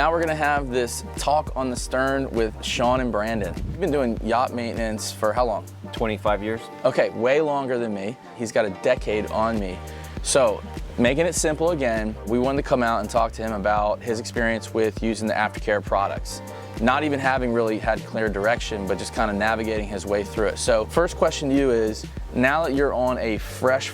now we're gonna have this talk on the stern with Sean and Brandon. You've been doing yacht maintenance for how long? 25 years. Okay, way longer than me. He's got a decade on me. So, making it simple again, we wanted to come out and talk to him about his experience with using the aftercare products. Not even having really had clear direction, but just kind of navigating his way through it. So first question to you is, now that you're on a fresh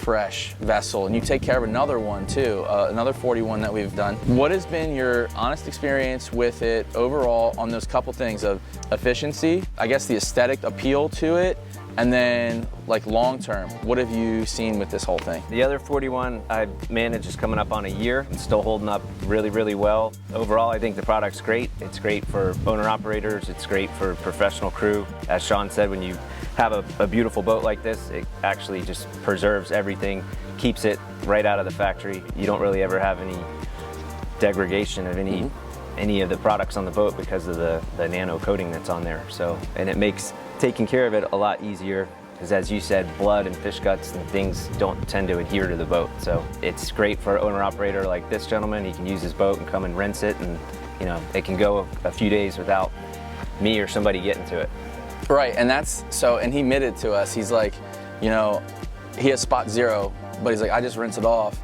vessel and you take care of another one too, another 41 that we've done, what has been your honest experience with it overall on those couple things of efficiency, I guess the aesthetic appeal to it, and then like long term, what have you seen with this whole thing? The other 41 I managed is coming up on a year and still holding up really well. Overall, I think the product's great. It's great for owner operators. It's great for professional crew. As Sean said, when you have a beautiful boat like this, it actually just preserves everything, keeps it right out of the factory. You don't really ever have any degradation of any of the products on the boat because of the nano coating that's on there. So, and it makes taking care of it a lot easier, because as you said, blood and fish guts and things don't tend to adhere to the boat. So it's great for an owner operator like this gentleman. He can use his boat and come and rinse it, and you know, it can go a few days without me or somebody getting to it. Right, and that's so, and he admitted to us, he's like, you know, he has spot zero, but he's like, I just rinse it off.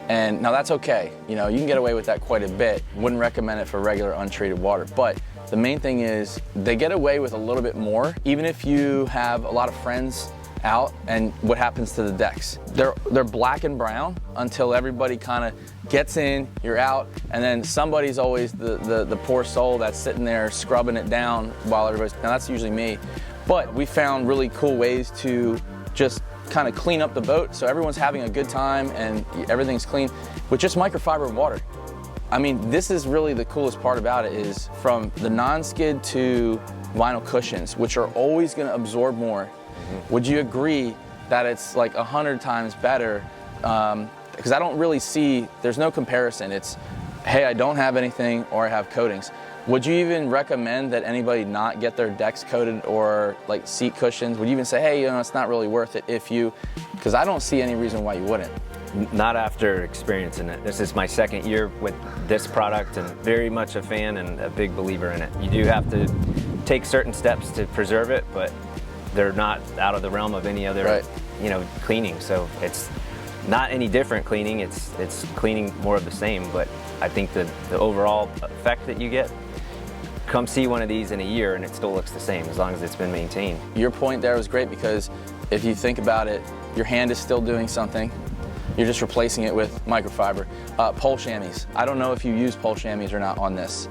And now that's okay. You know, you can get away with that quite a bit. Wouldn't recommend it for regular untreated water. But the main thing is they get away with a little bit more, even if you have a lot of friends out. And what happens to the decks? They're black and brown until everybody kind of gets in, you're out, and then somebody's always the poor soul that's sitting there scrubbing it down while everybody's, now that's usually me. But we found really cool ways to just kind of clean up the boat so everyone's having a good time and everything's clean with just microfiber water. I mean, this is really the coolest part about it, is from the non-skid to vinyl cushions, which are always going to absorb more. Would you agree that it's like 100 times better? Because I don't really see, there's no comparison. It's, hey, I don't have anything or I have coatings. Would you even recommend that anybody not get their decks coated or like seat cushions? Would you even say, hey, you know, it's not really worth it if you, because I don't see any reason why you wouldn't. Not after experiencing it. This is my second year with this product and very much a fan and a big believer in it. You do have to take certain steps to preserve it, but they're not out of the realm of any other, you know, cleaning. So it's not any different cleaning. It's cleaning more of the same, but I think the overall effect that you get, come see one of these in a year and it still looks the same as long as it's been maintained. Your point there was great, because if you think about it, your hand is still doing something. You're just replacing it with microfiber. Pole chamois. I don't know if you use pole chamois or not on this.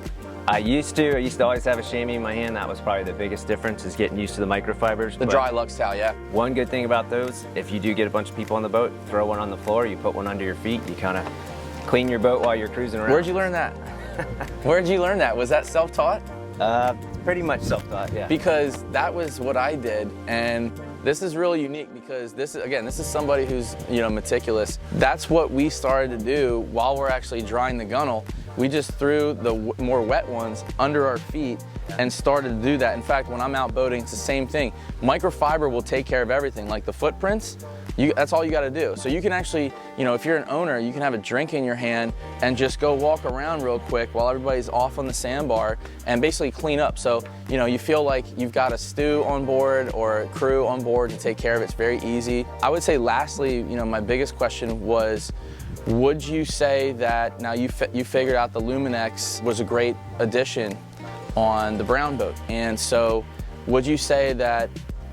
I used to always have a chamois in my hand. That was probably the biggest difference, is getting used to the microfibers. The dry lux towel, yeah. One good thing about those, if you do get a bunch of people on the boat, throw one on the floor, you put one under your feet, you kind of clean your boat while you're cruising around. Where'd you learn that? Where'd you learn that? Was that self-taught? Pretty much self-taught, yeah. Because that was what I did, and this is really unique because this is somebody who's, you know, meticulous. That's what we started to do while we're actually drying the gunnel. We just threw the more wet ones under our feet and started to do that. In fact, when I'm out boating, it's the same thing. Microfiber will take care of everything, like the footprints. That's all you got to do. So you can actually, you know, if you're an owner, you can have a drink in your hand and just go walk around real quick while everybody's off on the sandbar and basically clean up. So, you know, you feel like you've got a stew on board or a crew on board to take care of it. It's very easy. I would say lastly, you know, my biggest question was, would you say that now you figured out the Luminex was a great addition on the brown boat, and so would you say that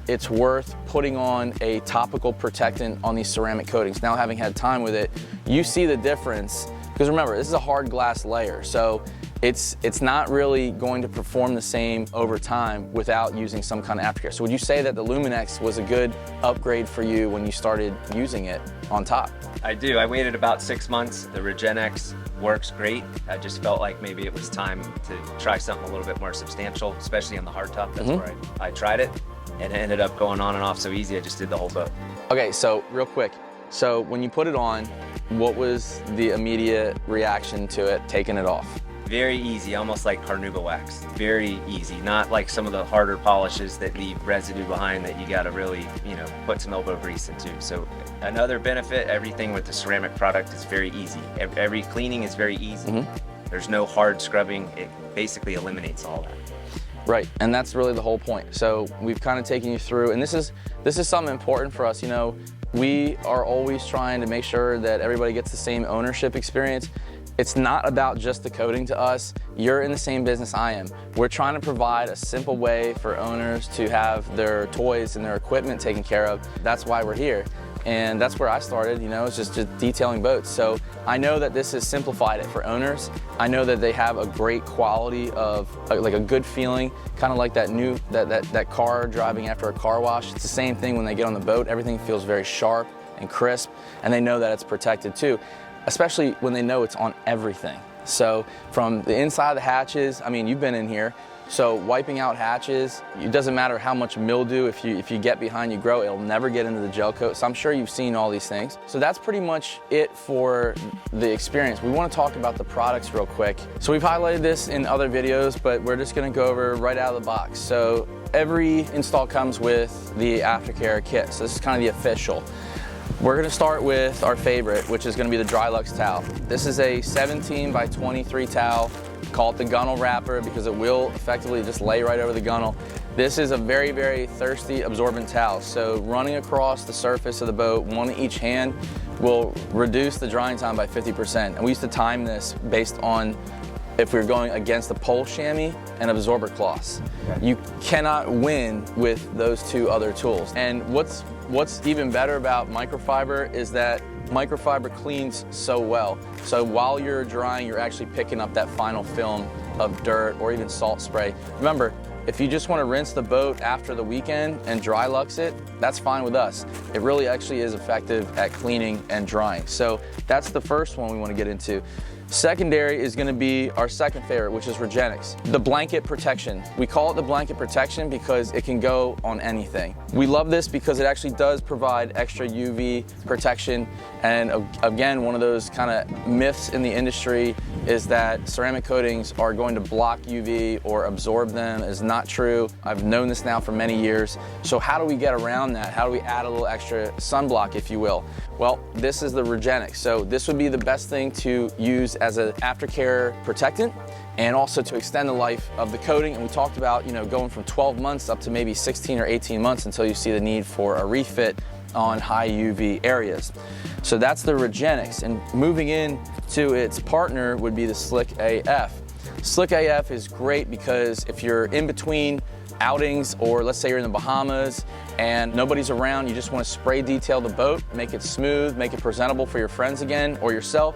it's worth putting on a topical protectant on these ceramic coatings? Now, having had time with it, you see the difference, because remember, this is a hard glass layer, so it's not really going to perform the same over time without using some kind of aftercare. So would you say that the Luminex was a good upgrade for you when you started using it on top? I do. I waited about 6 months. The Regenex works great. I just felt like maybe it was time to try something a little bit more substantial, especially on the hardtop. That's where I tried it, and it ended up going on and off so easy. I just did the whole boat. Okay, so real quick. So when you put it on, what was the immediate reaction to it, taking it off? Very easy, almost like carnauba wax. Very easy, not like some of the harder polishes that leave residue behind that you gotta really, you know, put some elbow grease into. So another benefit, everything with the ceramic product is very easy. Every cleaning is very easy. There's no hard scrubbing. It basically eliminates all that. Right, and that's really the whole point. So we've kind of taken you through, and this is something important for us. You know, we are always trying to make sure that everybody gets the same ownership experience. It's not about just the coating to us. You're in the same business I am. We're trying to provide a simple way for owners to have their toys and their equipment taken care of. That's why we're here. And that's where I started, you know, it's just detailing boats. So I know that this has simplified it for owners. I know that they have a great quality of, like a good feeling, kind of like that car driving after a car wash. It's the same thing when they get on the boat. Everything feels very sharp and crisp, and they know that it's protected too, especially when they know it's on everything. So from the inside of the hatches, I mean, you've been in here, so wiping out hatches, it doesn't matter how much mildew, if you get behind, you grow, it'll never get into the gel coat. So I'm sure you've seen all these things. So that's pretty much it for the experience. We want to talk about the products real quick. So we've highlighted this in other videos, but we're just going to go over right out of the box. So every install comes with the aftercare kit. So this is kind of the official. We're going to start with our favorite, which is going to be the Dry-Lux towel. This is a 17 by 23 towel. Call it the gunnel wrapper because it will effectively just lay right over the gunnel. This is a very, very thirsty absorbent towel. So running across the surface of the boat, one in each hand, will reduce the drying time by 50%. And we used to time this based on if we were going against the pole chamois and absorber cloths. Okay. You cannot win with those two other tools. And what's even better about microfiber is that microfiber cleans so well. So while you're drying, you're actually picking up that final film of dirt or even salt spray. Remember, if you just want to rinse the boat after the weekend and Dry-Lux it, that's fine with us. It really actually is effective at cleaning and drying. So that's the first one we want to get into. Secondary is going to be our second favorite, which is Regenix. The blanket protection. We call it the blanket protection because it can go on anything. We love this because it actually does provide extra UV protection. And again, one of those kind of myths in the industry is that ceramic coatings are going to block UV or absorb them. Is not true. I've known this now for many years. So how do we get around that? How do we add a little extra sunblock, if you will? Well, this is the Regenix. So this would be the best thing to use as an aftercare protectant and also to extend the life of the coating. And we talked about, you know, going from 12 months up to maybe 16 or 18 months until you see the need for a refit on high UV areas. So that's the Regenix. And moving in to its partner would be the Slick AF. Slick AF is great because if you're in between outings, or let's say you're in the Bahamas and nobody's around, you just want to spray detail the boat, make it smooth, make it presentable for your friends again or yourself.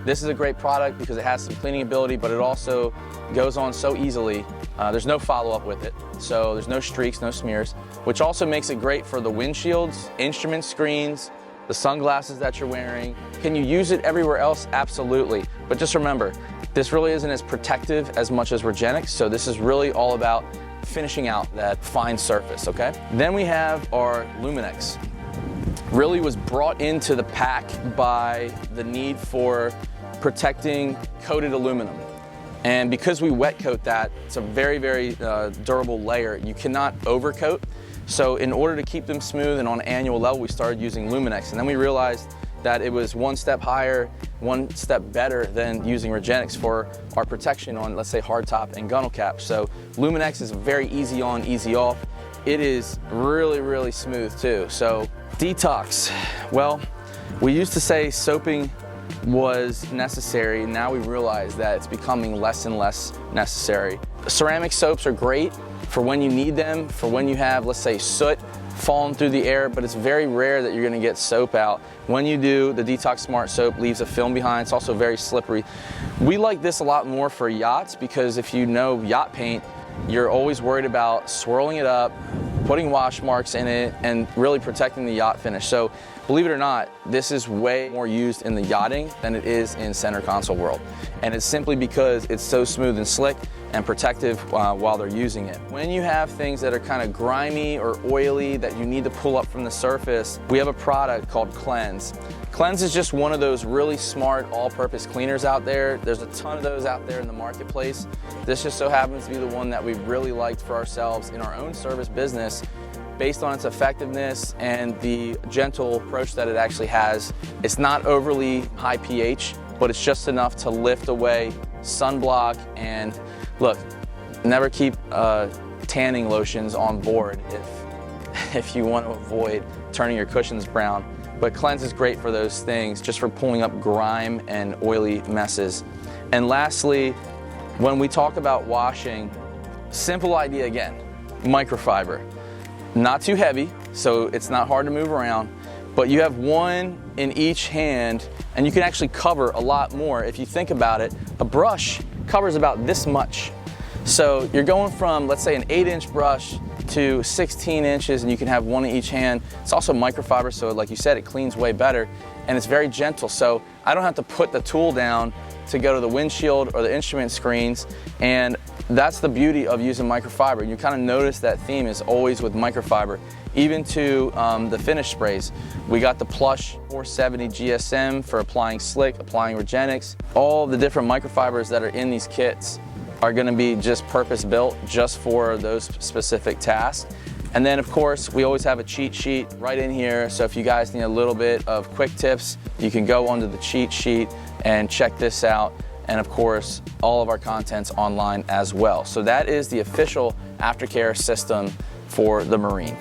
This is a great product because it has some cleaning ability, but it also goes on so easily. There's no follow-up with it. So there's no streaks, no smears, which also makes it great for the windshields, instrument screens, the sunglasses that you're wearing. Can you use it everywhere else? Absolutely. But just remember, this really isn't as protective as much as Regenix. So this is really all about finishing out that fine surface, okay? Then we have our Luminex. Really was brought into the pack by the need for protecting coated aluminum. And because we wet coat that, it's a very, very durable layer. You cannot overcoat. So in order to keep them smooth and on an annual level, we started using Luminex. And then we realized that it was one step higher, one step better than using Regenix for our protection on, let's say, hardtop and gunnel cap. So Luminex is very easy on, easy off. It is really, really smooth too. So detox, well, we used to say soaping was necessary. Now we realize that it's becoming less and less necessary. Ceramic soaps are great for when you need them, for when you have, let's say, soot falling through the air, but it's very rare that you're gonna get soap out. When you do, the Detox Smart Soap leaves a film behind. It's also very slippery. We like this a lot more for yachts because if you know yacht paint, you're always worried about swirling it up, putting wash marks in it, and really protecting the yacht finish. So believe it or not, this is way more used in the yachting than it is in center console world. And it's simply because it's so smooth and slick and protective while they're using it. When you have things that are kind of grimy or oily that you need to pull up from the surface, we have a product called Cleanse. Cleanse is just one of those really smart all-purpose cleaners out there. There's a ton of those out there in the marketplace. This just so happens to be the one that we've really liked for ourselves in our own service business based on its effectiveness and the gentle approach that it actually has. It's not overly high pH, but it's just enough to lift away sunblock, and look, never keep tanning lotions on board if you want to avoid turning your cushions brown. But Cleanse is great for those things, just for pulling up grime and oily messes. And lastly, when we talk about washing, simple idea again, microfiber. Not too heavy, so it's not hard to move around, but you have one in each hand, and you can actually cover a lot more. If you think about it, a brush covers about this much. So you're going from, let's say, an 8-inch brush to 16 inches, and you can have one in each hand. It's also microfiber, so like you said, it cleans way better, and it's very gentle. So I don't have to put the tool down to go to the windshield or the instrument screens, and that's the beauty of using microfiber. You kind of notice that theme is always with microfiber. Even to the finish sprays. We got the Plush 470 GSM for applying slick, applying Regenix. All the different microfibers that are in these kits are gonna be just purpose built just for those specific tasks. And then of course, we always have a cheat sheet right in here. So if you guys need a little bit of quick tips, you can go onto the cheat sheet and check this out. And of course, all of our content's online as well. So that is the official aftercare system for the Marine.